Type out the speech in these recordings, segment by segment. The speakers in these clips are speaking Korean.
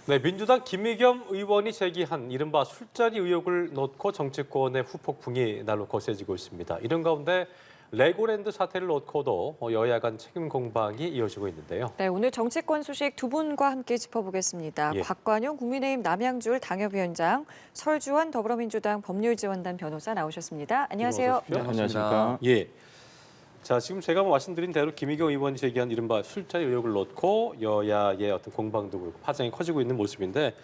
네, 민주당 김의겸 의원이 제기한 이른바 술자리 의혹을 놓고 정치권의 후폭풍이 날로 거세지고 있습니다. 이런 가운데 레고랜드 사태를 놓고도 여야 간 책임 공방이 이어지고 있는데요. 네, 오늘 정치권 소식 두 분과 함께 짚어보겠습니다. 예. 곽관용 국민의힘 남양주을 당협위원장, 설주환 더불어민주당 법률지원단 변호사 나오셨습니다. 안녕하세요. 어서 오십시오. 네, 안녕하십니까. 예. 자, 지금 제가 말씀드린 대로 김의겸 의원이 제기한 이른바 술자리 의혹을 놓고 여야의 어떤 공방도 그렇고 파장이 커지고 있는 모습인데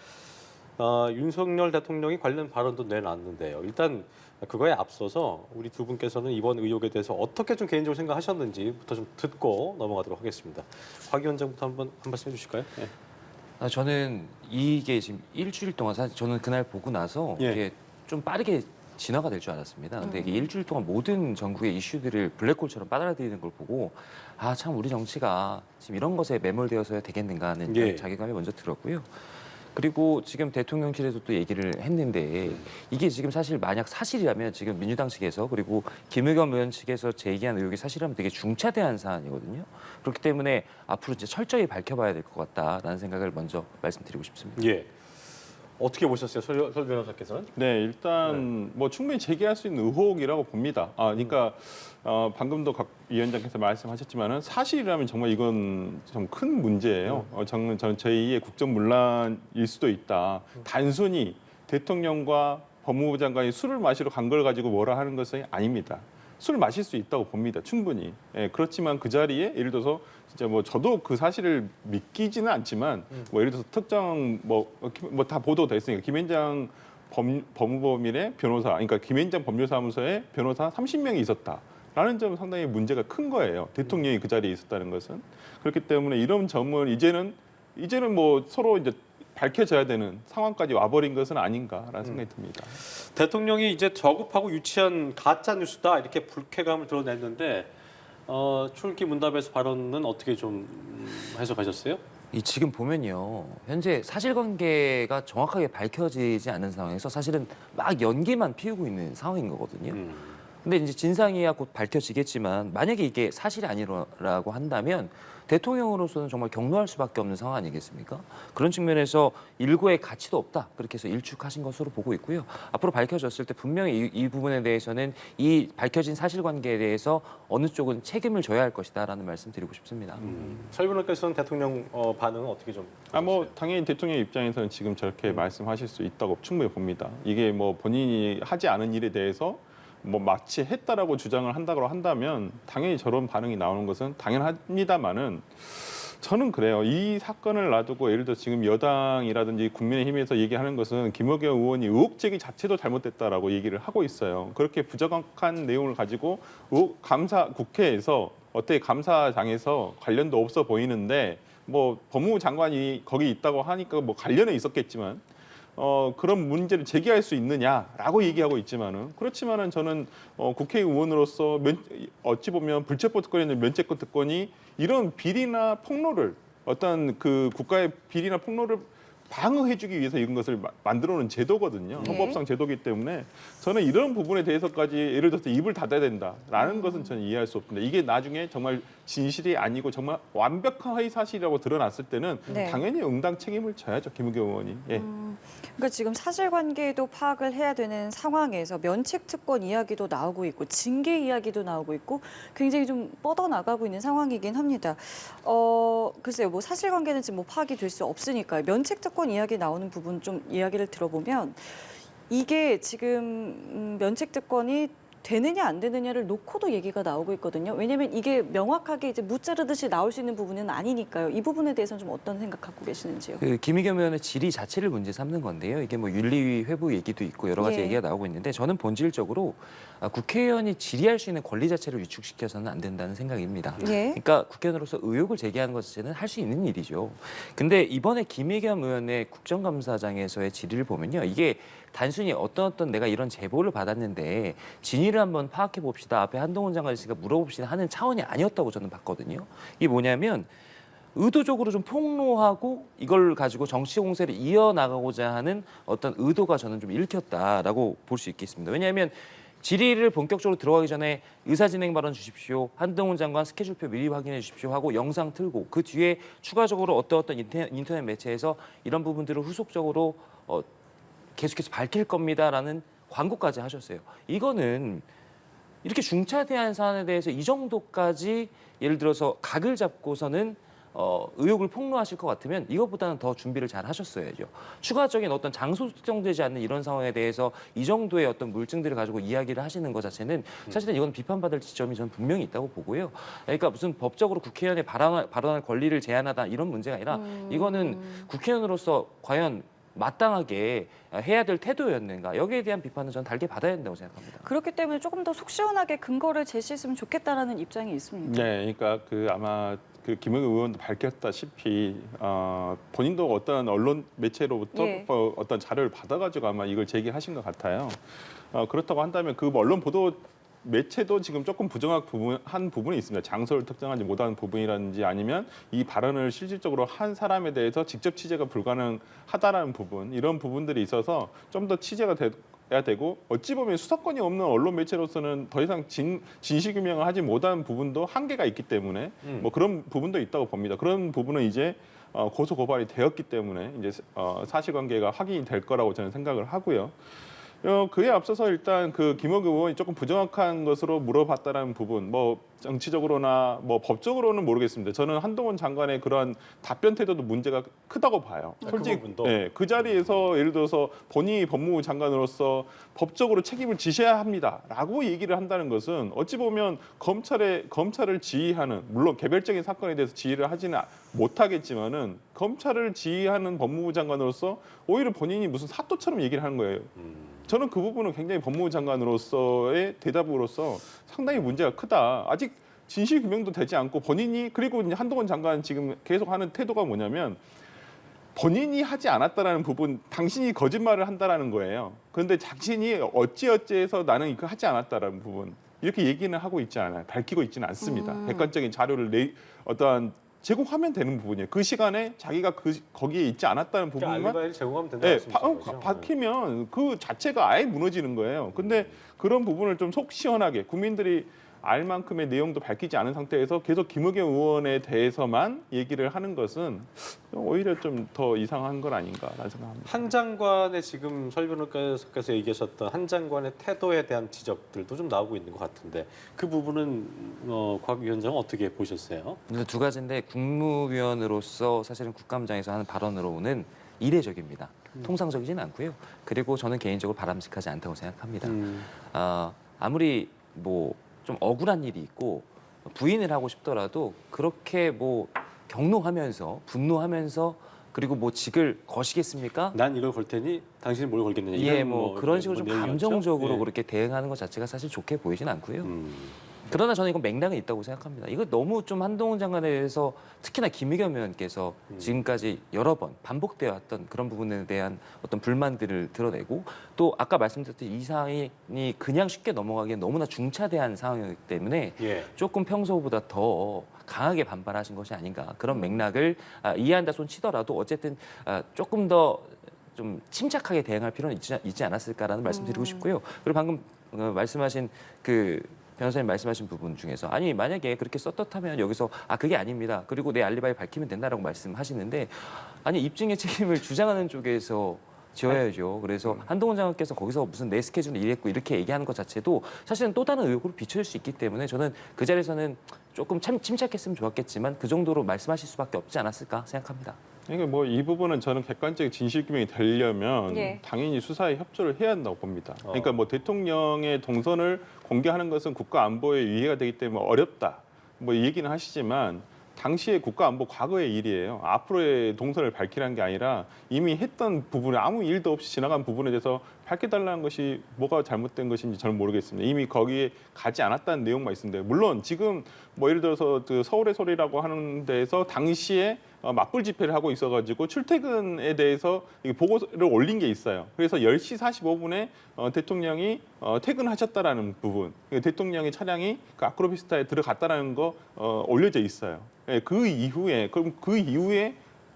윤석열 대통령이 관련 발언도 내놨는데요. 일단 그거에 앞서서 우리 두 분께서는 이번 의혹에 대해서 어떻게 좀 개인적으로 생각하셨는지부터 좀 듣고 넘어가도록 하겠습니다. 곽 위원장부터 한 말씀 해주실까요? 예. 저는 이게 지금 일주일 동안 사실 저는 그날 보고 나서 예. 이게 좀 빠르게 진화가 될 줄 알았습니다. 근데 이게 일주일 동안 모든 전국의 이슈들을 블랙홀처럼 빨아들이는 걸 보고 아, 참 우리 정치가 지금 이런 것에 매몰되어서야 되겠는가 하는 예. 자괴감이 먼저 들었고요. 그리고 지금 대통령실에서 또 얘기를 했는데 이게 지금 사실 만약 사실이라면 지금 민주당 측에서 그리고 김의겸 의원 측에서 제기한 의혹이 사실이라면 되게 중차대한 사안이거든요. 그렇기 때문에 앞으로 이제 철저히 밝혀봐야 될 것 같다라는 생각을 먼저 말씀드리고 싶습니다. 예. 어떻게 보셨어요, 설 변호사께서는? 네, 일단 뭐 충분히 제기할 수 있는 의혹이라고 봅니다. 그러니까 방금도 각 위원장께서 말씀하셨지만은 사실이라면 정말 이건 좀 큰 문제예요. 저는 제2의 국정문란일 수도 있다. 단순히 대통령과 법무부 장관이 술을 마시러 간 걸 가지고 뭐라 하는 것은 아닙니다. 술 마실 수 있다고 봅니다. 충분히. 예, 그렇지만 그 자리에 예를 들어서 진짜 뭐 저도 그 사실을 믿기지는 않지만 뭐 예를 들어서 특정 뭐 다 보도됐으니까 김앤장 법무법인의 변호사, 그러니까 김앤장 법률사무소에 변호사 30명이 있었다라는 점은 상당히 문제가 큰 거예요. 대통령이 그 자리에 있었다는 것은. 그렇기 때문에 이런 점은 이제는 뭐 서로 이제 밝혀져야 되는 상황까지 와버린 것은 아닌가라는 생각이 듭니다. 대통령이 이제 저급하고 유치한 가짜 뉴스다 이렇게 불쾌감을 드러냈는데 출기 문답에서 발언은 어떻게 좀 해석하셨어요? 이 지금 보면요, 현재 사실관계가 정확하게 밝혀지지 않은 상황에서 사실은 막 연기만 피우고 있는 상황인 거거든요. 근데 이제 진상이야 곧 밝혀지겠지만 만약에 이게 사실이 아니라고 한다면 대통령으로서는 정말 격노할 수밖에 없는 상황 아니겠습니까? 그런 측면에서 일고의 가치도 없다. 그렇게 해서 일축하신 것으로 보고 있고요. 앞으로 밝혀졌을 때 분명히 이 부분에 대해서는 이 밝혀진 사실관계에 대해서 어느 쪽은 책임을 져야 할 것이다라는 말씀 드리고 싶습니다. 설 변호사께서는 대통령 반응은 어떻게 좀 뭐 당연히 대통령 입장에서는 지금 저렇게 말씀하실 수 있다고 충분히 봅니다. 이게 뭐 본인이 하지 않은 일에 대해서 뭐 마치 했다라고 주장을 한다고 한다면 당연히 저런 반응이 나오는 것은 당연합니다만은 저는 그래요. 이 사건을 놔두고 예를 들어 지금 여당이라든지 국민의힘에서 얘기하는 것은 김의겸 의원이 의혹 제기 자체도 잘못됐다라고 얘기를 하고 있어요. 그렇게 부정확한 내용을 가지고 국회에서 어떻게 감사장에서 관련도 없어 보이는데 뭐 법무부 장관이 거기 있다고 하니까 뭐 관련은 있었겠지만 그런 문제를 제기할 수 있느냐라고 얘기하고 있지만은 그렇지만은 저는 국회의원으로서 어찌 보면 불체포 특권이 있는 면책권 특권이 이런 비리나 폭로를 어떤 그 국가의 비리나 폭로를 방어해주기 위해서 이런 것을 만들어 놓은 제도거든요. 네. 헌법상 제도이기 때문에 저는 이런 부분에 대해서까지 예를 들어서 입을 닫아야 된다라는 것은 저는 이해할 수 없습니다. 이게 나중에 정말 진실이 아니고 정말 완벽한 허위 사실이라고 드러났을 때는 네. 당연히 응당 책임을 져야죠. 김의겸 의원이. 예. 그러니까 지금 사실관계도 파악을 해야 되는 상황에서 면책특권 이야기도 나오고 있고 징계 이야기도 나오고 있고 굉장히 좀 뻗어나가고 있는 상황이긴 합니다. 글쎄요, 뭐 사실관계는 지금 뭐 파악이 될 수 없으니까요. 면책특권 이야기 나오는 부분 좀 이야기를 들어보면 이게 지금 면책특권이 되느냐 안 되느냐를 놓고도 얘기가 나오고 있거든요. 왜냐하면 이게 명확하게 이제 무자르듯이 나올 수 있는 부분은 아니니까요. 이 부분에 대해서는 좀 어떤 생각 갖고 계시는지요? 그 김의겸 의원의 질의 자체를 문제 삼는 건데요. 이게 뭐 윤리위 회부 얘기도 있고 여러 가지 예. 얘기가 나오고 있는데 저는 본질적으로 국회의원이 질의할 수 있는 권리 자체를 위축시켜서는 안 된다는 생각입니다. 예. 그러니까 국회의원으로서 의혹을 제기하는 것 자체는 할 수 있는 일이죠. 근데 이번에 김의겸 의원의 국정감사장에서의 질의를 보면요. 이게 단순히 어떤 내가 이런 제보를 받았는데 진위를 한번 파악해 봅시다. 앞에 한동훈 장관 있으니까 물어봅시다 하는 차원이 아니었다고 저는 봤거든요. 이게 뭐냐면 의도적으로 좀 폭로하고 이걸 가지고 정치 공세를 이어나가고자 하는 어떤 의도가 저는 좀 읽혔다라고 볼 수 있겠습니다. 왜냐하면 질의를 본격적으로 들어가기 전에 의사진행 발언 주십시오. 한동훈 장관 스케줄표 미리 확인해 주십시오 하고 영상 틀고 그 뒤에 추가적으로 어떤 인터넷 매체에서 이런 부분들을 후속적으로 계속해서 밝힐 겁니다라는 광고까지 하셨어요. 이거는 이렇게 중차대한 사안에 대해서 이 정도까지 예를 들어서 각을 잡고서는 의혹을 폭로하실 것 같으면 이것보다는 더 준비를 잘 하셨어야죠. 추가적인 어떤 장소 특정되지 않는 이런 상황에 대해서 이 정도의 어떤 물증들을 가지고 이야기를 하시는 것 자체는 사실은 이건 비판받을 지점이 저는 분명히 있다고 보고요. 그러니까 무슨 법적으로 국회의원의 발언할 권리를 제한하다 이런 문제가 아니라 이거는 국회의원으로서 과연 마땅하게 해야 될 태도였는가 여기에 대한 비판은 저는 달게 받아야 된다고 생각합니다. 그렇기 때문에 조금 더 속 시원하게 근거를 제시했으면 좋겠다라는 입장이 있습니다. 네, 그러니까 아마 김영우 의원도 밝혔다시피 본인도 어떤 언론 매체로부터 예. 어떤 자료를 받아가지고 아마 이걸 제기하신 것 같아요. 그렇다고 한다면 그 언론 보도 매체도 지금 조금 부정한 부분이 있습니다. 장소를 특정하지 못한 부분이라든지 아니면 이 발언을 실질적으로 한 사람에 대해서 직접 취재가 불가능하다라는 부분 이런 부분들이 있어서 좀 더 취재가 돼야 되고 어찌 보면 수사권이 없는 언론 매체로서는 더 이상 진실 규명을 하지 못한 부분도 한계가 있기 때문에 뭐 그런 부분도 있다고 봅니다. 그런 부분은 이제 고소 고발이 되었기 때문에 이제 사실관계가 확인이 될 거라고 저는 생각을 하고요. 그에 앞서서 일단 김어규 의원이 조금 부정확한 것으로 물어봤다라는 부분, 뭐 정치적으로나 뭐 법적으로는 모르겠습니다. 저는 한동훈 장관의 그러한 답변 태도도 문제가 크다고 봐요. 솔직히 부분도? 네, 그 자리에서 예를 들어서 본인이 법무부 장관으로서 법적으로 책임을 지셔야 합니다라고 얘기를 한다는 것은 어찌 보면 검찰을 지휘하는 물론 개별적인 사건에 대해서 지휘를 하지는 못하겠지만은 검찰을 지휘하는 법무부 장관으로서 오히려 본인이 무슨 사또처럼 얘기를 하는 거예요. 저는 그 부분은 굉장히 법무부 장관으로서의 대답으로서 상당히 문제가 크다. 아직 진실 규명도 되지 않고 본인이 그리고 이제 한동훈 장관 지금 계속 하는 태도가 뭐냐면 본인이 하지 않았다라는 부분, 당신이 거짓말을 한다라는 거예요. 그런데 자신이 어찌어찌해서 나는 이거 하지 않았다라는 부분 이렇게 얘기는 하고 있지 않아요. 밝히고 있지는 않습니다. 객관적인 자료를 어떠한 제공하면 되는 부분이에요. 그 시간에 자기가 거기에 있지 않았다는 그러니까 부분만 알리바이를 제공하면 된다는 말씀이신 거죠? 밝히면 그 자체가 아예 무너지는 거예요. 근데 그런 부분을 좀 속 시원하게 국민들이 알 만큼의 내용도 밝히지 않은 상태에서 계속 김의겸 의원에 대해서만 얘기를 하는 것은 오히려 좀 더 이상한 건 아닌가라는 생각합니다. 한 장관의 지금 설변호사께서 얘기하셨던 한 장관의 태도에 대한 지적들도 좀 나오고 있는 것 같은데 그 부분은 곽 위원장은 어떻게 보셨어요? 그래서 두 가지인데 국무위원으로서 사실은 국감장에서 하는 발언으로는 이례적입니다. 통상적이진 않고요. 그리고 저는 개인적으로 바람직하지 않다고 생각합니다. 아무리 뭐 좀 억울한 일이 있고 부인을 하고 싶더라도 그렇게 뭐 경노하면서 분노하면서 그리고 뭐 직을 거시겠습니까? 난 이걸 걸 테니 당신은 뭘 걸겠느냐 예, 이런 뭐 그런 식으로 좀 내용이었죠? 감정적으로 예. 그렇게 대응하는 것 자체가 사실 좋게 보이진 않고요. 그러나 저는 이건 맥락이 있다고 생각합니다. 이거 너무 좀 한동훈 장관에 대해서 특히나 김의겸 의원께서 지금까지 여러 번 반복되어 왔던 그런 부분에 대한 어떤 불만들을 드러내고 또 아까 말씀드렸듯이 이 사안이 그냥 쉽게 넘어가기엔 너무나 중차대한 상황이기 때문에 예. 조금 평소보다 더 강하게 반발하신 것이 아닌가 그런 맥락을 이해한다 손 치더라도 어쨌든 조금 더 좀 침착하게 대응할 필요는 있지 않았을까라는 말씀드리고 싶고요. 그리고 방금 말씀하신 변호사님 말씀하신 부분 중에서 아니 만약에 그렇게 썼다면 여기서 그게 아닙니다. 그리고 내 알리바이 밝히면 된다라고 말씀하시는데 아니 입증의 책임을 주장하는 쪽에서 지어야죠. 그래서 한동훈 장관께서 거기서 무슨 내 스케줄을 이랬고 이렇게 얘기하는 것 자체도 사실은 또 다른 의혹으로 비춰질 수 있기 때문에 저는 그 자리에서는 조금 침착했으면 좋았겠지만 그 정도로 말씀하실 수밖에 없지 않았을까 생각합니다. 그러니까 뭐 이 부분은 저는 객관적인 진실 규명이 되려면 예. 당연히 수사에 협조를 해야 한다고 봅니다. 그러니까 뭐 대통령의 동선을 공개하는 것은 국가 안보에 위해가 되기 때문에 어렵다. 뭐 얘기는 하시지만 당시의 국가 안보 과거의 일이에요. 앞으로의 동선을 밝히라는 게 아니라 이미 했던 부분에 아무 일도 없이 지나간 부분에 대해서 밝혀달라는 것이 뭐가 잘못된 것인지 저는 모르겠습니다. 이미 거기에 가지 않았다는 내용만 있는데 물론 지금 뭐 예를 들어서 그 서울의 소리라고 하는 데에서 당시에 맞불 집회를 하고 있어가지고 출퇴근에 대해서 보고를 올린 게 있어요. 그래서 10시 45분에 대통령이 퇴근하셨다라는 부분, 대통령의 차량이 그 아크로비스타에 들어갔다라는 거 올려져 있어요. 그 이후에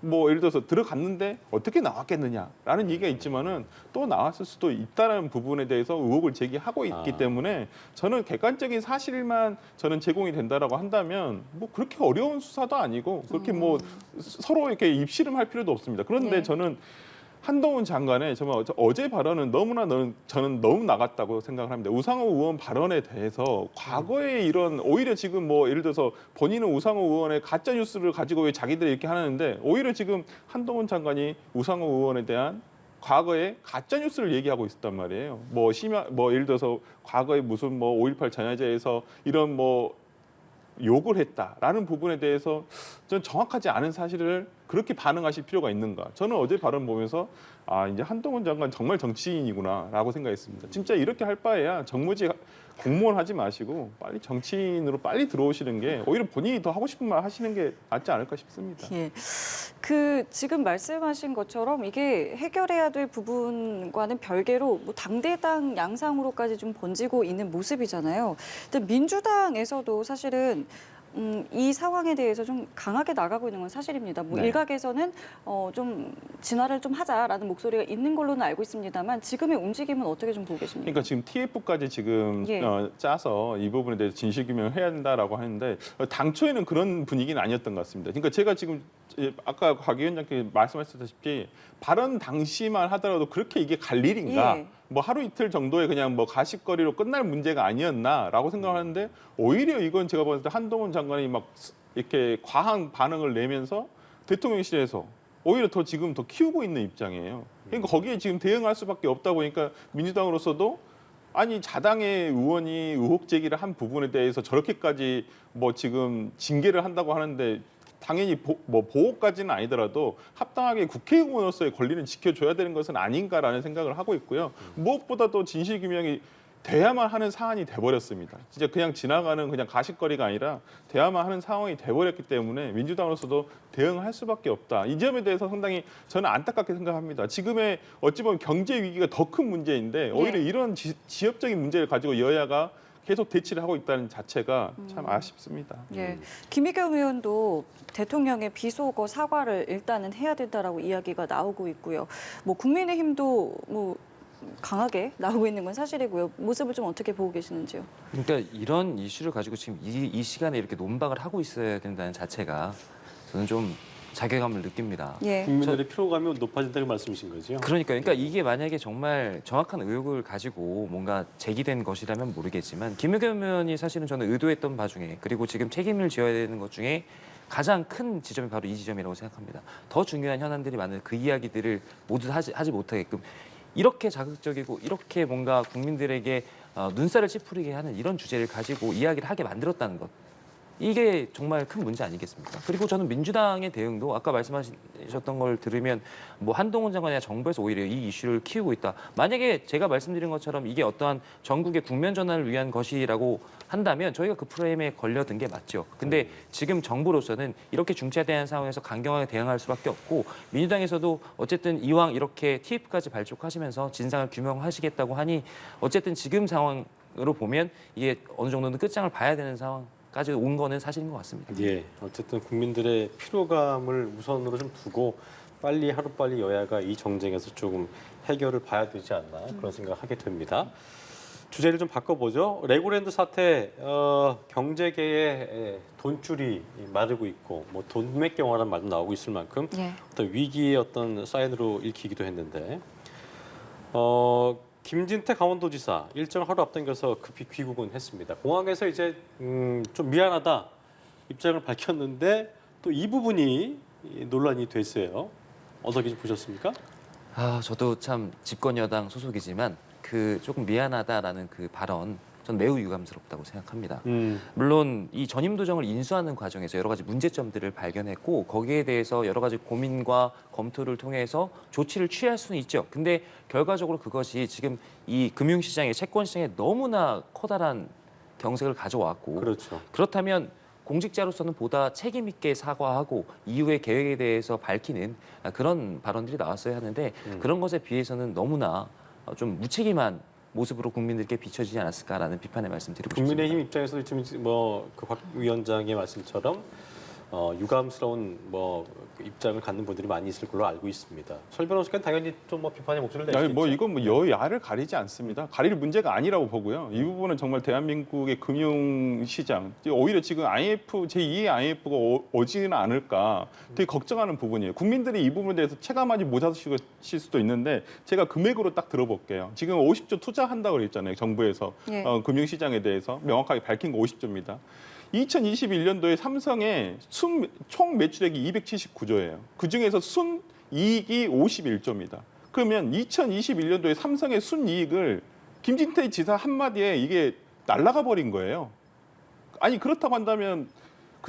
뭐 예를 들어서 들어갔는데 어떻게 나왔겠느냐라는 얘기가 있지만은 또 나왔을 수도 있다는 부분에 대해서 의혹을 제기하고 있기 때문에 저는 객관적인 사실만 저는 제공이 된다라고 한다면 뭐 그렇게 어려운 수사도 아니고 그렇게 뭐 서로 이렇게 입씨름할 필요도 없습니다. 그런데 네. 저는 한동훈 장관의 정말 어제 발언은 저는 너무 나갔다고 생각을 합니다. 우상호 의원 발언에 대해서 과거에 이런 오히려 지금 뭐 예를 들어서 본인은 우상호 의원의 가짜 뉴스를 가지고 왜 자기들이 이렇게 하는데 오히려 지금 한동훈 장관이 우상호 의원에 대한 과거에 가짜 뉴스를 얘기하고 있었단 말이에요. 뭐 예를 들어서 과거에 무슨 뭐 5.18 전야제에서 이런 뭐 욕을 했다라는 부분에 대해서 전 정확하지 않은 사실을 그렇게 반응하실 필요가 있는가? 저는 어제 발언 보면서 아 이제 한동훈 장관 정말 정치인이구나라고 생각했습니다. 진짜 이렇게 할 바에야 정무직 공무원 하지 마시고 빨리 정치인으로 빨리 들어오시는 게 오히려 본인이 더 하고 싶은 말 하시는 게 낫지 않을까 싶습니다. 예. 지금 말씀하신 것처럼 이게 해결해야 될 부분과는 별개로 뭐 당대당 양상으로까지 좀 번지고 있는 모습이잖아요. 근데 민주당에서도 사실은 이 상황에 대해서 좀 강하게 나가고 있는 건 사실입니다. 뭐 네. 일각에서는 좀 진화를 좀 하자라는 목소리가 있는 걸로는 알고 있습니다만 지금의 움직임은 어떻게 좀 보고 계십니까? 그러니까 지금 TF까지 지금 예. 짜서 이 부분에 대해서 진실 규명을 해야 된다라고 하는데 당초에는 그런 분위기는 아니었던 것 같습니다. 그러니까 제가 지금 아까 곽 위원장께 말씀하셨다시피 발언 당시만 하더라도 그렇게 이게 갈 일인가? 예. 뭐 하루 이틀 정도의 그냥 뭐 가십거리로 끝날 문제가 아니었나라고 생각하는데 오히려 이건 제가 봤을 때 한동훈 장관이 막 이렇게 과한 반응을 내면서 대통령실에서 오히려 지금 더 키우고 있는 입장이에요. 그러니까 거기에 지금 대응할 수밖에 없다 보니까 민주당으로서도 아니 자당의 의원이 의혹 제기를 한 부분에 대해서 저렇게까지 뭐 지금 징계를 한다고 하는데 당연히 보호까지는 아니더라도 합당하게 국회의원으로서의 권리는 지켜줘야 되는 것은 아닌가라는 생각을 하고 있고요. 무엇보다도 진실규명이 돼야만 하는 사안이 돼버렸습니다. 진짜 그냥 지나가는 그냥 가십거리가 아니라 돼야만 하는 상황이 돼버렸기 때문에 민주당으로서도 대응할 수밖에 없다. 이 점에 대해서 상당히 저는 안타깝게 생각합니다. 지금의 어찌 보면 경제 위기가 더 큰 문제인데 오히려 이런 지역적인 문제를 가지고 여야가 계속 대치를 하고 있다는 자체가 참 아쉽습니다. 예, 김의겸 의원도 대통령의 비속어 사과를 일단은 해야 된다라고 이야기가 나오고 있고요. 뭐 국민의힘도 뭐 강하게 나오고 있는 건 사실이고요. 모습을 좀 어떻게 보고 계시는지요? 그러니까 이런 이슈를 가지고 지금 이 시간에 이렇게 논박을 하고 있어야 된다는 자체가 저는 좀 자괴감을 느낍니다. 예. 국민들의 피로감이 높아진다는 말씀이신 거죠? 그러니까 이게 만약에 정말 정확한 의혹을 가지고 뭔가 제기된 것이라면 모르겠지만 김의겸 의원이 사실은 저는 의도했던 바 중에 그리고 지금 책임을 져야 되는 것 중에 가장 큰 지점이 바로 이 지점이라고 생각합니다. 더 중요한 현안들이 많은 그 이야기들을 모두 하지 못하게끔 이렇게 자극적이고 이렇게 뭔가 국민들에게 눈살을 찌푸리게 하는 이런 주제를 가지고 이야기를 하게 만들었다는 것. 이게 정말 큰 문제 아니겠습니까? 그리고 저는 민주당의 대응도 아까 말씀하셨던 걸 들으면 뭐 한동훈 장관이나 정부에서 오히려 이 이슈를 키우고 있다. 만약에 제가 말씀드린 것처럼 이게 어떠한 전국의 국면 전환을 위한 것이라고 한다면 저희가 그 프레임에 걸려든 게 맞죠. 근데 지금 정부로서는 이렇게 중차대한 상황에서 강경하게 대응할 수밖에 없고 민주당에서도 어쨌든 이왕 이렇게 TF까지 발족하시면서 진상을 규명하시겠다고 하니 어쨌든 지금 상황으로 보면 이게 어느 정도는 끝장을 봐야 되는 상황. 까지 온 거는 사실인 것 같습니다. 예, 어쨌든 국민들의 피로감을 우선으로 좀 두고 빨리 하루빨리 여야가 이 정쟁에서 조금 해결을 봐야 되지 않나 그런 생각을 하게 됩니다. 주제를 좀 바꿔보죠. 레고랜드 사태, 경제계의 돈줄이 마르고 있고 뭐 돈맥경화라는 말도 나오고 있을 만큼 예. 어떤 위기의 어떤 사인으로 읽히기도 했는데 김진태 강원도지사 일정 하루 앞당겨서 급히 귀국은 했습니다. 공항에서 이제 좀 미안하다 입장을 밝혔는데 또 이 부분이 논란이 됐어요. 어떻게 보셨습니까? 저도 참 집권 여당 소속이지만 그 조금 미안하다라는 그 발언 전 매우 유감스럽다고 생각합니다. 물론 이 전임 도정을 인수하는 과정에서 여러 가지 문제점들을 발견했고 거기에 대해서 여러 가지 고민과 검토를 통해서 조치를 취할 수는 있죠. 근데 결과적으로 그것이 지금 이 금융시장의 채권시장에 너무나 커다란 경색을 가져왔고 그렇죠. 그렇다면 공직자로서는 보다 책임 있게 사과하고 이후의 계획에 대해서 밝히는 그런 발언들이 나왔어야 하는데 그런 것에 비해서는 너무나 좀 무책임한 모습으로 국민들께 비춰지지 않았을까라는 비판의 말씀드리고 싶습니다. 국민의힘 입장에서도 지금 뭐그 박 위원장의 말씀처럼 유감스러운 입장을 갖는 분들이 많이 있을 걸로 알고 있습니다. 설 변호사께는 당연히 좀 비판의 목소리를 아니, 내시겠죠. 이건 여야를 가리지 않습니다. 가릴 문제가 아니라고 보고요. 이 부분은 정말 대한민국의 금융시장, 오히려 지금 IMF, 제2의 IMF가 오지는 않을까 되게 걱정하는 부분이에요. 국민들이 이 부분에 대해서 체감하지 못하실 수도 있는데 제가 금액으로 딱 들어볼게요. 지금 50조 투자한다고 그랬잖아요. 정부에서 예. 금융시장에 대해서 명확하게 밝힌 거 50조입니다. 2021년도에 삼성의 총 매출액이 279조예요. 그중에서 순이익이 51조입니다. 그러면 2021년도에 삼성의 순이익을 김진태 지사 한마디에 이게 날아가 버린 거예요. 아니 그렇다고 한다면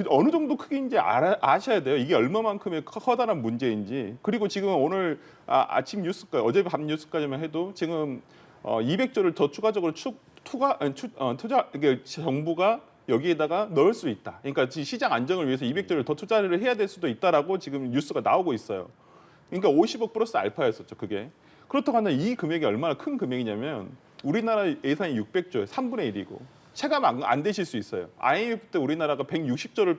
어느 정도 크기인지 아셔야 돼요. 이게 얼마만큼의 커다란 문제인지. 그리고 지금 오늘 아침 뉴스까지, 어제 밤 뉴스까지만 해도 지금 200조를 더 추가적으로 투자 정부가 여기에다가 넣을 수 있다. 그러니까 시장 안정을 위해서 200조를 더 투자를 해야 될 수도 있다라고 지금 뉴스가 나오고 있어요. 그러니까 50억 플러스 알파였었죠, 그게. 그렇다고 한다면 이 금액이 얼마나 큰 금액이냐면 우리나라 예산이 600조에 3분의 1이고 체감 안 되실 수 있어요. IMF 때 우리나라가 160조를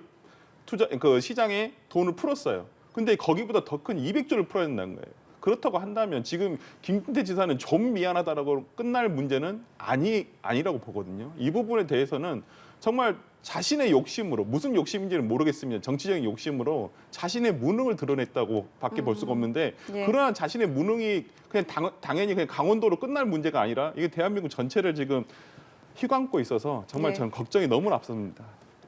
시장에 돈을 풀었어요. 근데 거기보다 더 큰 200조를 풀어야 된다는 거예요. 그렇다고 한다면 지금 김진태 지사는 좀 미안하다라고 끝날 문제는 아니라고 보거든요. 이 부분에 대해서는 정말 자신의 욕심으로, 무슨 욕심인지는 모르겠습니다. 정치적인 욕심으로 자신의 무능을 드러냈다고 밖에 볼 수가 없는데 예. 그러한 자신의 무능이 그냥 당연히 그냥 강원도로 끝날 문제가 아니라 이게 대한민국 전체를 지금 휘감고 있어서 정말 예. 저는 걱정이 너무 앞섭니다.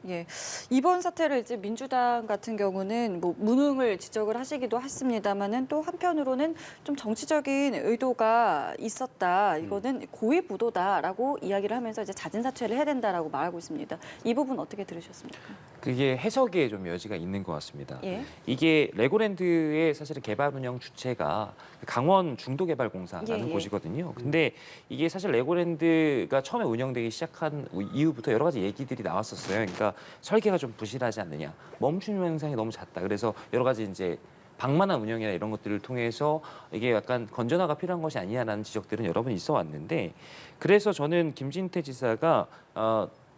예, 이번 사태를 이제 민주당 같은 경우는 무능을 지적을 하시기도 했습니다만은 또 한편으로는 좀 정치적인 의도가 있었다. 이거는 고의 부도다라고 이야기를 하면서 이제 잦은 사퇴를 해야 된다라고 말하고 있습니다. 이 부분 어떻게 들으셨습니까? 그게 해석에 좀 여지가 있는 것 같습니다. 예. 이게 레고랜드의 사실은 개발 운영 주체가 강원 중도개발공사라는 예. 곳이거든요. 근데 이게 사실 레고랜드가 처음에 운영되기 시작한 이후부터 여러 가지 얘기들이 나왔었어요. 그러니까 설계가 좀 부실하지 않느냐, 멈춤 현상이 너무 잦다. 그래서 여러 가지 이제 방만한 운영이나 이런 것들을 통해서 이게 약간 건전화가 필요한 것이 아니냐라는 지적들은 여러 번 있어 왔는데, 그래서 저는 김진태 지사가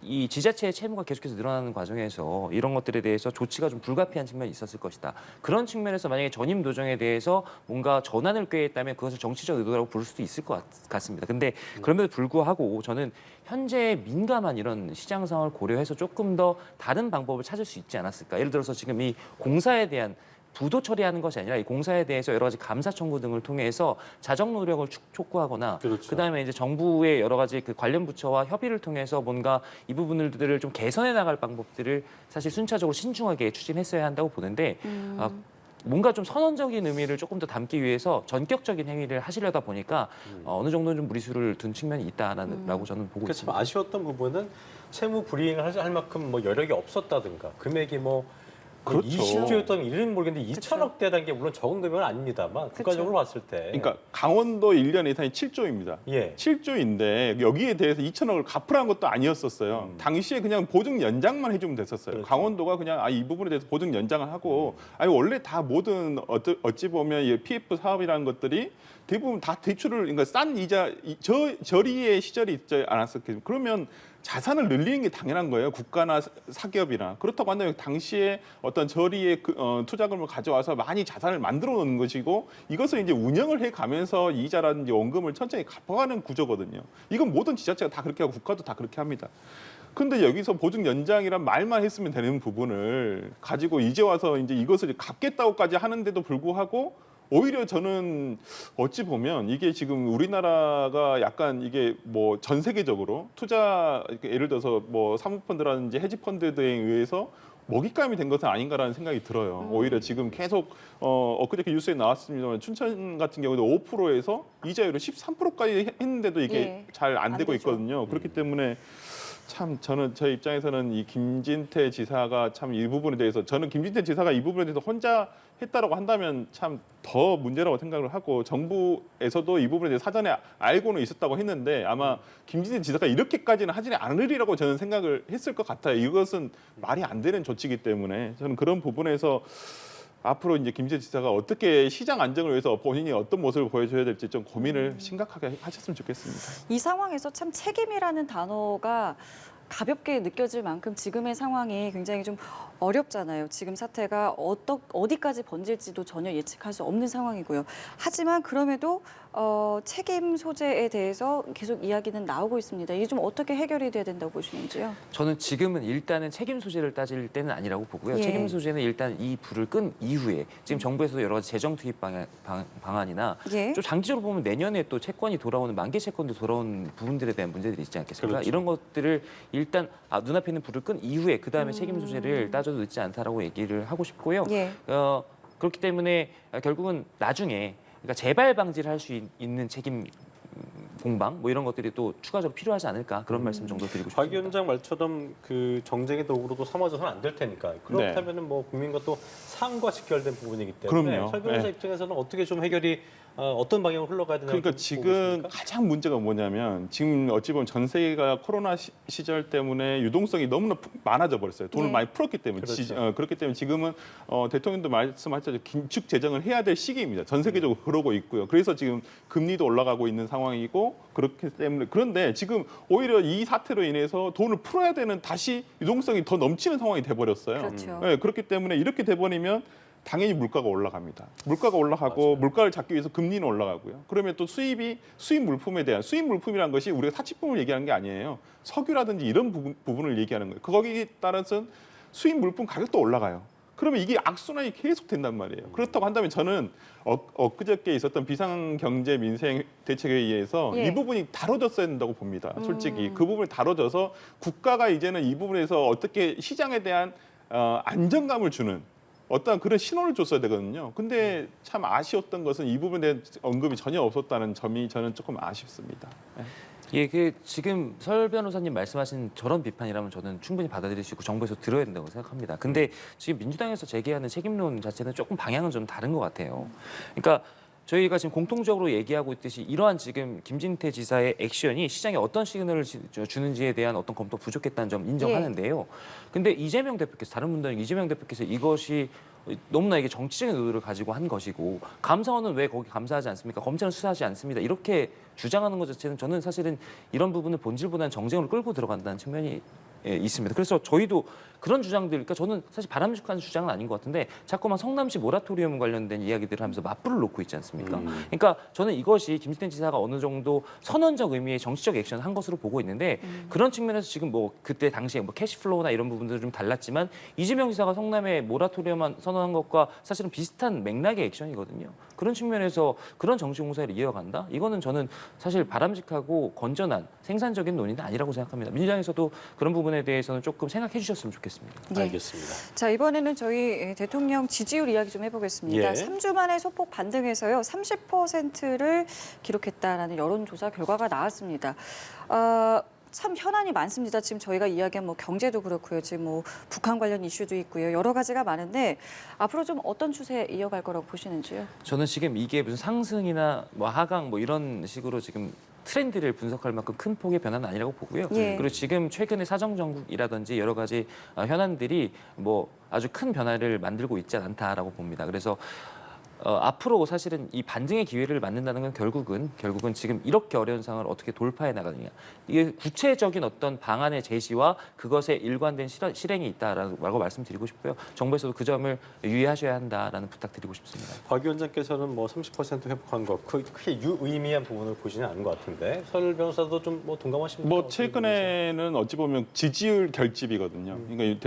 이 지자체의 채무가 계속해서 늘어나는 과정에서 이런 것들에 대해서 조치가 좀 불가피한 측면이 있었을 것이다. 그런 측면에서 만약에 전임 도정에 대해서 뭔가 전환을 꾀했다면 그것을 정치적 의도라고 부를 수도 있을 것 같습니다. 근데 그럼에도 불구하고 저는 현재 민감한 이런 시장 상황을 고려해서 조금 더 다른 방법을 찾을 수 있지 않았을까. 예를 들어서 지금 이 공사에 대한 부도 처리하는 것이 아니라 이 공사에 대해서 여러 가지 감사 청구 등을 통해서 자정 노력을 촉구하거나 그렇죠. 그다음에 이제 정부의 여러 가지 그 관련 부처와 협의를 통해서 뭔가 이 부분들을 좀 개선해 나갈 방법들을 사실 순차적으로 신중하게 추진했어야 한다고 보는데 뭔가 좀 선언적인 의미를 조금 더 담기 위해서 전격적인 행위를 하시려다 보니까 어느 정도는 좀 무리수를 둔 측면이 있다라고 저는 보고 그래서 참 있습니다. 아쉬웠던 부분은 채무 불이행을 할 만큼 여력이 없었다든가 금액이 그렇죠. 20조였던 이름 모르겠는데 그쵸. 2천억대 단계 물론 적은 금액은 아닙니다만 국가적으로 봤을 때 그러니까 강원도 1년 예산이 7조입니다. 예. 7조인데 여기에 대해서 2천억을 갚으라는 것도 아니었었어요. 당시에 그냥 보증 연장만 해주면 됐었어요. 그렇죠. 강원도가 그냥 이 부분에 대해서 보증 연장을 하고 원래 다 모든 어찌 보면 이 PF 사업이라는 것들이 대부분 다 대출을 그러니까 싼 이자 저리의 시절이 있지 않았었겠습니까? 그러면 자산을 늘리는 게 당연한 거예요. 국가나 사기업이나. 그렇다고 한다면 당시에 어떤 저리의 투자금을 가져와서 많이 자산을 만들어 놓는 것이고 이것을 이제 운영을 해 가면서 이자라든지 원금을 천천히 갚아가는 구조거든요. 이건 모든 지자체가 다 그렇게 하고 국가도 다 그렇게 합니다. 근데 여기서 보증 연장이란 말만 했으면 되는 부분을 가지고 이제 와서 이제 이것을 갚겠다고까지 하는데도 불구하고 오히려 저는 어찌 보면 이게 지금 우리나라가 약간 이게 전 세계적으로 투자 예를 들어서 사모펀드라든지 헤지펀드 등에 의해서 먹잇감이 된 것은 아닌가라는 생각이 들어요. 오히려 지금 계속 엊그저께 뉴스에 나왔습니다만 춘천 같은 경우도 5%에서 이자율을 13%까지 했는데도 이게 예. 잘 안 안 되고 되죠. 있거든요. 그렇기 때문에 참 저는 제 입장에서는 이 김진태 지사가 참 이 부분에 대해서 저는 김진태 지사가 이 부분에 대해서 혼자 했다라고 한다면 참 더 문제라고 생각을 하고 정부에서도 이 부분에 대해서 사전에 알고는 있었다고 했는데 아마 김진태 지사가 이렇게까지는 하지는 않으리라고 저는 생각을 했을 것 같아요. 이것은 말이 안 되는 조치이기 때문에 저는 그런 부분에서 앞으로 이제 김진태 지사가 어떻게 시장 안정을 위해서 본인이 어떤 모습을 보여줘야 될지 좀 고민을 심각하게 하셨으면 좋겠습니다. 이 상황에서 참 책임이라는 단어가 가볍게 느껴질 만큼 지금의 상황이 굉장히 좀 어렵잖아요. 지금 사태가 어디까지 번질지도 전혀 예측할 수 없는 상황이고요. 하지만 그럼에도 책임 소재에 대해서 계속 이야기는 나오고 있습니다. 이게 좀 어떻게 해결이 돼야 된다고 보시는지요? 저는 지금은 일단은 책임 소재를 따질 때는 아니라고 보고요. 예. 책임 소재는 일단 이 불을 끈 이후에 지금 정부에서도 여러 가지 재정 투입 방안이나 예. 좀 장기적으로 보면 내년에 또 채권이 돌아오는 만기 채권도 돌아오는 부분들에 대한 문제들이 있지 않겠습니까? 그렇죠. 이런 것들을 일단 눈앞에 있는 불을 끈 이후에 그 다음에 책임 소재를 따져도 늦지 않다라고 얘기를 하고 싶고요. 예. 그렇기 때문에 결국은 나중에 그러니까 재발 방지를 할 수 있는 책임 공방 뭐 이런 것들이 또 추가적으로 필요하지 않을까 그런 말씀 정도 드리고 박 싶습니다. 위원장 말처럼 그 정쟁의 도구로도 삼아져서는 안 될 테니까 그렇다면은 뭐 국민과 또 상과 직결된 부분이기 때문에 그럼요. 설 변호사 네. 입장에서는 어떻게 좀 해결이 어떤 방향으로 흘러가야 되나 그러니까 지금 가장 문제가 뭐냐면 지금 어찌 보면 전 세계가 코로나 시절 때문에 유동성이 너무나 많아져 버렸어요. 돈을 네. 많이 풀었기 때문에 그렇죠. 그렇기 때문에 지금은 대통령도 말씀하셨죠. 긴축 재정을 해야 될 시기입니다. 전 세계적으로 그러고 있고요. 그래서 지금 금리도 올라가고 있는 상황이고 그렇기 때문에 그런데 지금 오히려 이 사태로 인해서 돈을 풀어야 되는 다시 유동성이 더 넘치는 상황이 돼 버렸어요. 그렇죠. 네, 그렇기 때문에 이렇게 돼 버리면 당연히 물가가 올라갑니다. 물가가 올라가고 맞아요. 물가를 잡기 위해서 금리는 올라가고요. 그러면 또 수입 물품에 대한 수입 물품이라는 것이 우리가 사치품을 얘기하는 게 아니에요. 석유라든지 이런 부분을 얘기하는 거예요. 거기에 따라서 수입 물품 가격도 올라가요. 그러면 이게 악순환이 계속 된단 말이에요. 그렇다고 한다면 저는 엊그저께 있었던 비상경제민생대책회의에서 예. 이 부분이 다뤄졌어야 된다고 봅니다. 솔직히 그 부분이 다뤄져서 국가가 이제는 이 부분에서 어떻게 시장에 대한 안정감을 주는 어떤 그런 신호를 줬어야 되거든요. 근데 참 아쉬웠던 것은 이 부분에 대한 언급이 전혀 없었다는 점이 저는 조금 아쉽습니다. 예, 그 지금 설 변호사님 말씀하신 저런 비판이라면 저는 충분히 받아들일 수 있고 정부에서 들어야 된다고 생각합니다. 근데 지금 민주당에서 제기하는 책임론 자체는 조금 방향은 좀 다른 것 같아요. 그러니까 저희가 지금 공통적으로 얘기하고 있듯이 이러한 지금 김진태 지사의 액션이 시장에 어떤 시그널을 주는지에 대한 어떤 검토 부족했다는 점 인정하는데요. 근데 이재명 대표께서 다른 분들은 이재명 대표께서 이것이 너무나 이게 정치적인 의도를 가지고 한 것이고 감사원은 왜 거기 감사하지 않습니까? 검찰은 수사하지 않습니다. 이렇게 주장하는 것 자체는 저는 사실은 이런 부분을 본질보다는 정쟁으로 끌고 들어간다는 측면이 있습니다. 그래서 저희도 그런 주장들, 그러니까 저는 사실 바람직한 주장은 아닌 것 같은데 자꾸만 성남시 모라토리움 관련된 이야기들을 하면서 맞불을 놓고 있지 않습니까? 그러니까 저는 이것이 김진태 지사가 어느 정도 선언적 의미의 정치적 액션을 한 것으로 보고 있는데 그런 측면에서 지금 뭐 그때 당시에 뭐 캐시플로우나 이런 부분들은 좀 달랐지만 이재명 지사가 성남에 모라토리움 선언한 것과 사실은 비슷한 맥락의 액션이거든요. 그런 측면에서 그런 정치 공세를 이어간다? 이거는 저는 사실 바람직하고 건전한 생산적인 논의는 아니라고 생각합니다. 민주당에서도 그런 부분에 대해서는 조금 생각해 주셨으면 좋겠습니다. 예. 알겠습니다. 자, 이번에는 저희 대통령 지지율 이야기 좀 해보겠습니다. 예. 3주 만에 소폭 반등해서요. 30%를 기록했다라는 여론조사 결과가 나왔습니다. 참 현안이 많습니다. 지금 저희가 이야기한 뭐 경제도 그렇고요. 지금 뭐 북한 관련 이슈도 있고요. 여러 가지가 많은데 앞으로 좀 어떤 추세 이어갈 거라고 보시는지요? 저는 지금 이게 무슨 상승이나 뭐 하강 뭐 이런 식으로 지금 트렌드를 분석할 만큼 큰 폭의 변화는 아니라고 보고요. 예. 그리고 지금 최근에 사정 정국이라든지 여러 가지 현안들이 뭐 아주 큰 변화를 만들고 있지 않다라고 봅니다. 그래서 앞으로 사실은 이 반등의 기회를 만든다는 건 결국은 지금 이렇게 어려운 상황을 어떻게 돌파해 나가느냐. 이게 구체적인 어떤 방안의 제시와 그것의 일관된 실행이 있다라고 말씀드리고 싶고요. 정부에서도 그 점을 유의하셔야 한다라는 부탁드리고 싶습니다. 박 위원장께서는 뭐 30% 회복한 거 크게 유의미한 부분을 보시는 않은 것 같은데 설 변호사도 좀 뭐 동감하십니까? 뭐 최근에는 어찌 보면 지지율 결집이거든요. 그러니까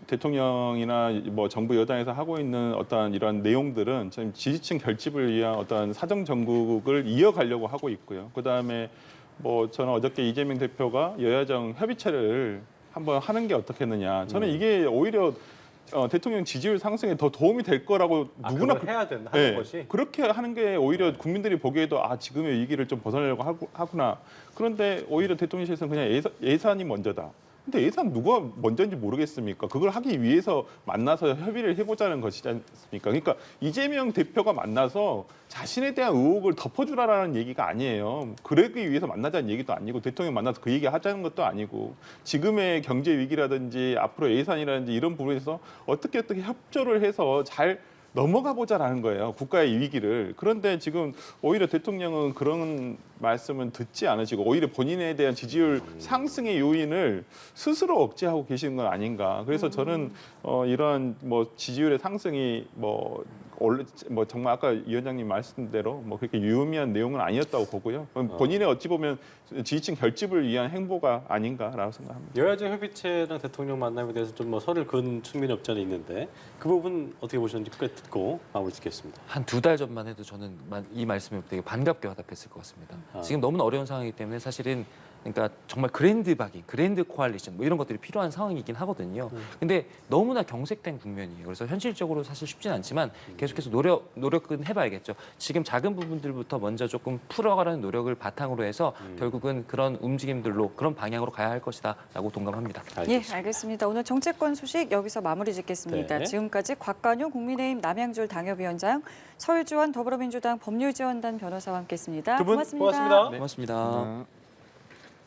대통령이나 뭐 정부 여당에서 하고 있는 어떤 이런 내용들은 좀 지지층 결집을 위한 어떤 사정 정국을 이어가려고 하고 있고요. 그다음에 뭐 저는 어저께 이재명 대표가 여야정 협의체를 한번 하는 게 어떻겠느냐. 저는 이게 오히려 대통령 지지율 상승에 더 도움이 될 거라고 누구나 그걸 해야 된다 하는 네, 것이. 그렇게 하는 게 오히려 국민들이 보기에도 지금의 위기를 좀 벗어나려고 하구나. 그런데 오히려 대통령실에서는 그냥 예산이 먼저다. 근데 예산 누가 먼저인지 모르겠습니까? 그걸 하기 위해서 만나서 협의를 해보자는 것이지 않습니까? 그러니까 이재명 대표가 만나서 자신에 대한 의혹을 덮어주라라는 얘기가 아니에요. 그러기 위해서 만나자는 얘기도 아니고 대통령 만나서 그 얘기 하자는 것도 아니고 지금의 경제 위기라든지 앞으로 예산이라든지 이런 부분에서 어떻게 협조를 해서 잘 넘어가 보자라는 거예요. 국가의 위기를. 그런데 지금 오히려 대통령은 그런 말씀은 듣지 않으시고 오히려 본인에 대한 지지율 상승의 요인을 스스로 억제하고 계시는 건 아닌가. 그래서 저는 이러한 뭐 지지율의 상승이 뭐 원래 뭐 정말 아까 위원장님 말씀대로 뭐 그렇게 유의미한 내용은 아니었다고 보고요. 본인의 어찌 보면 지지층 결집을 위한 행보가 아닌가라고 생각합니다. 여야정 협의체랑 대통령 만남에 대해서 좀 뭐 선을 그은 측면이 없지 않아 있는데 그 부분 어떻게 보셨는지 끝까지 듣고 마무리 짓겠습니다. 한 2달 전만 해도 저는 이 말씀에 되게 반갑게 화답했을 것 같습니다. 지금 너무나 어려운 상황이기 때문에 사실은 그러니까 정말 그랜드 바깅, 그랜드 코알리션 뭐 이런 것들이 필요한 상황이긴 하거든요. 근데 너무나 경색된 국면이에요. 그래서 현실적으로 사실 쉽진 않지만 계속해서 노력은 해봐야겠죠. 지금 작은 부분들부터 먼저 조금 풀어가라는 노력을 바탕으로 해서 결국은 그런 움직임들로 그런 방향으로 가야 할 것이다라고 동감합니다. 예, 알겠습니다. 오늘 정치권 소식 여기서 마무리 짓겠습니다. 네. 지금까지 곽관용 국민의힘 남양줄 당협위원장, 서울지원 더불어민주당 법률지원단 변호사와 함께했습니다. 두 분 고맙습니다. 고맙습니다. 고맙습니다.